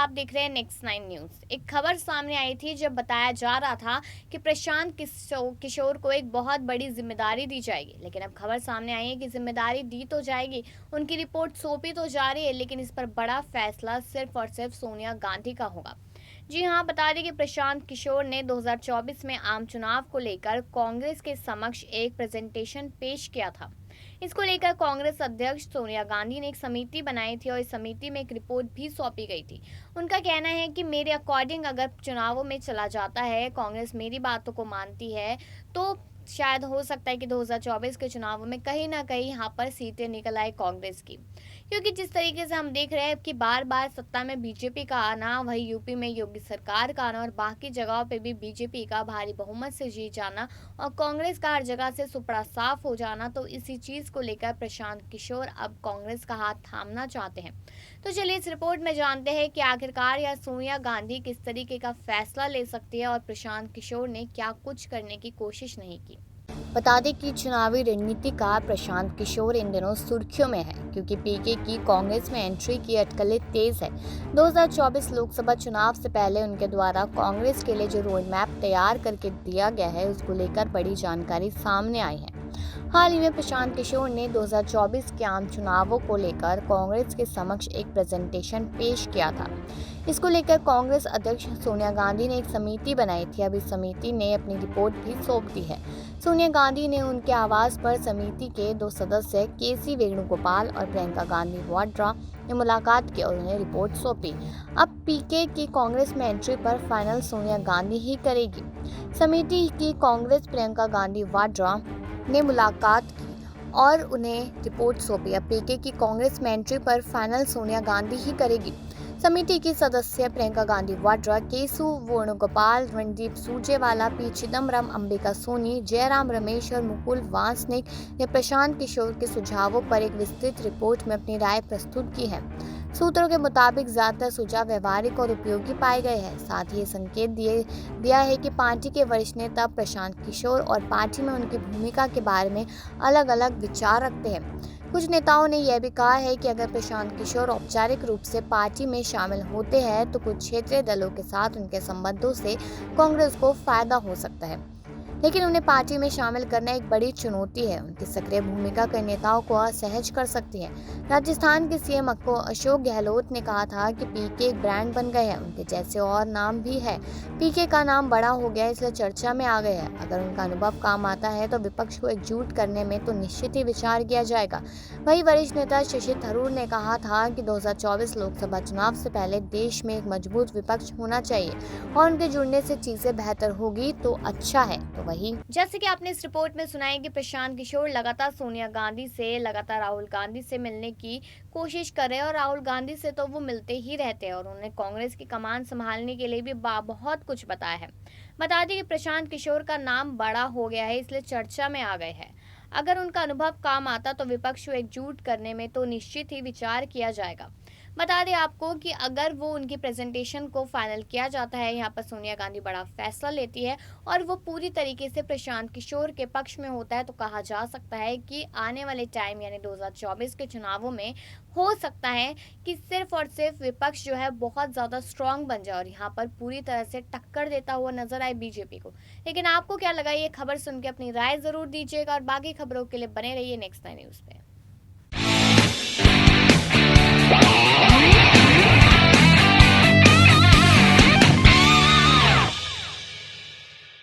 आप देख रहे हैं नेक्स्ट 9 न्यूज़। एक खबर सामने आई थी जब बताया जा रहा था कि प्रशांत किशोर को एक बहुत बड़ी जिम्मेदारी दी जाएगी, लेकिन अब खबर सामने आई है कि जिम्मेदारी दी तो जाएगी, उनकी रिपोर्ट सौंपी तो जा रही है, लेकिन इस पर बड़ा फैसला सिर्फ और सिर्फ सोनिया गांधी का होगा। जी हाँ, बता दें कि प्रशांत किशोर ने 2024 में आम चुनाव को लेकर कांग्रेस के समक्ष एक प्रेजेंटेशन पेश किया था। इसको लेकर कांग्रेस अध्यक्ष सोनिया गांधी ने एक समिति बनाई थी और इस समिति में एक रिपोर्ट भी सौंपी गई थी। उनका कहना है कि मेरे अकॉर्डिंग अगर चुनावों में चला जाता है, कांग्रेस मेरी बातों को मानती है, तो शायद हो सकता है कि 2024 के चुनावों में कहीं ना कहीं यहाँ पर सीटें निकल आए कांग्रेस की, क्योंकि जिस तरीके से हम देख रहे हैं कि बार बार सत्ता में बीजेपी का आना, वही यूपी में योगी सरकार का आना और बाकी जगहों पे भी बीजेपी का भारी बहुमत से जीत जाना और कांग्रेस का हर जगह से सुपड़ा साफ हो जाना, तो इसी चीज को लेकर प्रशांत किशोर अब कांग्रेस का हाथ थामना चाहते हैं। तो चलिए इस रिपोर्ट में जानते हैं कि आखिरकार यह सोनिया गांधी किस तरीके का फैसला ले सकती है और प्रशांत किशोर ने क्या कुछ करने की कोशिश नहीं की। बता दें कि चुनावी रणनीतिकार प्रशांत किशोर इन दिनों सुर्खियों में है, क्योंकि पीके की कांग्रेस में एंट्री की अटकलें तेज है। 2024 लोकसभा चुनाव से पहले उनके द्वारा कांग्रेस के लिए जो रोड मैप तैयार करके दिया गया है, उसको लेकर बड़ी जानकारी सामने आई है। हाल ही में प्रशांत किशोर ने 2024 के आम चुनावों को लेकर कांग्रेस के समक्ष एक प्रेजेंटेशन पेश किया था। इसको लेकर कांग्रेस अध्यक्ष सोनिया गांधी ने एक समिति बनाई थी। अब इस समिति ने अपनी रिपोर्ट भी सौंप दी है। सोनिया गांधी ने उनके आवास पर समिति के 2 सदस्य केसी वेणुगोपाल और प्रियंका गांधी वाड्रा ने मुलाकात की और उन्हें रिपोर्ट सौंपी। अब पीके की कांग्रेस में एंट्री पर फाइनल सोनिया गांधी ही करेगी। समिति की कांग्रेस प्रियंका गांधी वाड्रा ने मुलाकात की और उन्हें रिपोर्ट सौंपी। अब पीके की कांग्रेस में एंट्री पर फाइनल सोनिया गांधी ही करेगी। समिति की सदस्य प्रियंका गांधी वाड्रा, केसु वेणुगोपाल, रणदीप सुरजेवाला, पी चिदम्बरम, अंबिका सोनी, जयराम रमेश और मुकुल वासनिक ने प्रशांत किशोर के सुझावों पर एक विस्तृत रिपोर्ट में अपनी राय प्रस्तुत की है। सूत्रों के मुताबिक ज्यादातर सुझाव व्यवहारिक और उपयोगी पाए गए हैं। साथ ही ये संकेत दिया है कि पार्टी के वरिष्ठ नेता प्रशांत किशोर और पार्टी में उनकी भूमिका के बारे में अलग अलग विचार रखते हैं। कुछ नेताओं ने यह भी कहा है कि अगर प्रशांत किशोर औपचारिक रूप से पार्टी में शामिल होते हैं तो कुछ क्षेत्रीय दलों के साथ उनके संबंधों से कांग्रेस को फायदा हो सकता है, लेकिन उन्हें पार्टी में शामिल करना एक बड़ी चुनौती है। उनकी सक्रिय भूमिका कई नेताओं को असहज कर सकती है। राजस्थान के सीएम अशोक गहलोत ने कहा था कि पीके एक ब्रांड बन गए हैं, उनके जैसे और नाम भी है। पीके का नाम बड़ा हो गया इसलिए चर्चा में आ गए हैं। अगर उनका अनुभव काम आता है तो विपक्ष को एकजुट करने में तो निश्चित ही विचार किया जाएगा। वही वरिष्ठ नेता शशि थरूर ने कहा था कि 2024 लोकसभा चुनाव से पहले देश में एक मजबूत विपक्ष होना चाहिए और उनके जुड़ने से चीजें बेहतर होगी तो अच्छा है। तो वही जैसे कि आपने इस रिपोर्ट में सुना है कि प्रशांत किशोर लगातार सोनिया गांधी से, लगातार राहुल गांधी से मिलने की कोशिश कर रहे हैं और राहुल गांधी से तो वो मिलते ही रहते हैं और उन्हें कांग्रेस की कमान संभालने के लिए भी बहुत कुछ बताया है। बता दें कि प्रशांत किशोर का नाम बड़ा हो गया है इसलिए चर्चा में आ गए हैं। अगर उनका अनुभव काम आता तो विपक्ष को एकजुट करने में तो निश्चित ही विचार किया जाएगा। बता दें आपको कि अगर वो उनकी प्रेजेंटेशन को फाइनल किया जाता है, यहाँ पर सोनिया गांधी बड़ा फैसला लेती है और वो पूरी तरीके से प्रशांत किशोर के पक्ष में होता है, तो कहा जा सकता है कि आने वाले टाइम यानी 2024 के चुनावों में हो सकता है कि सिर्फ और सिर्फ विपक्ष जो है बहुत ज़्यादा स्ट्रांग बन जाए और यहाँ पर पूरी तरह से टक्कर देता हुआ नजर आए बीजेपी को। लेकिन आपको क्या लगा, ये खबर सुन के अपनी राय ज़रूर दीजिएगा और बाकी खबरों के लिए बने रहिए नेक्स्ट 9 न्यूज़ पे।